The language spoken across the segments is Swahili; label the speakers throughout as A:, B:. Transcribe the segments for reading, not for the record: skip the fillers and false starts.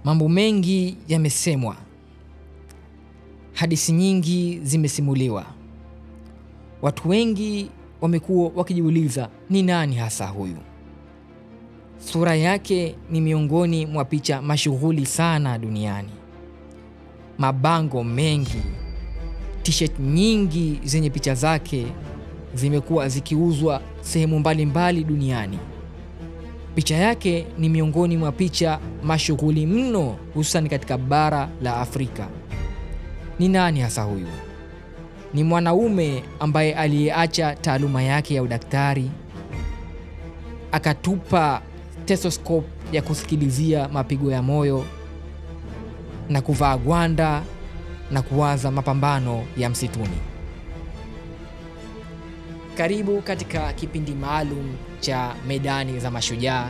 A: Mambo mengi yamesemwa, hadithi nyingi zimesimuliwa. Watu wengi wamekuwa wakijiuliza ni nani hasa huyu? Sura yake ni miongoni mwa picha mashuhuri sana duniani. Mabango mengi, t-shirt nyingi zenye picha zake zimekuwa zikiuzwa sehemu mbalimbali duniani. Picha yake ni miongoni mwa picha mashuhuri mno, hususan katika bara la Afrika. Ni nani hasa huyu? Ni mwanaume ambaye aliyeacha taaluma yake ya udaktari, akatupa stethoscope ya kusikilizia mapigo ya moyo na kuvaa gwanda na kuwaza mapambano ya msituni. Karibu katika kipindi maalum cha Medani za Mashujaa,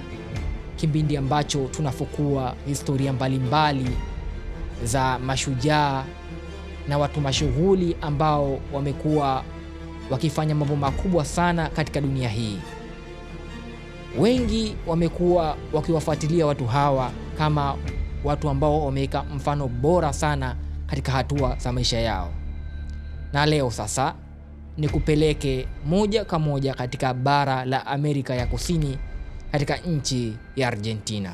A: kipindi ambacho tunafukua historia mbalimbali za mashujaa na watu mashuhuri ambao wamekuwa wakifanya mambo makubwa sana katika dunia hii. Wengi wamekuwa wakiwafuatilia watu hawa kama watu ambao wameweka mfano bora sana katika hatua za maisha yao. Na leo sasa nikupeleke moja kwa moja katika bara la Amerika ya Kusini, katika nchi ya Argentina.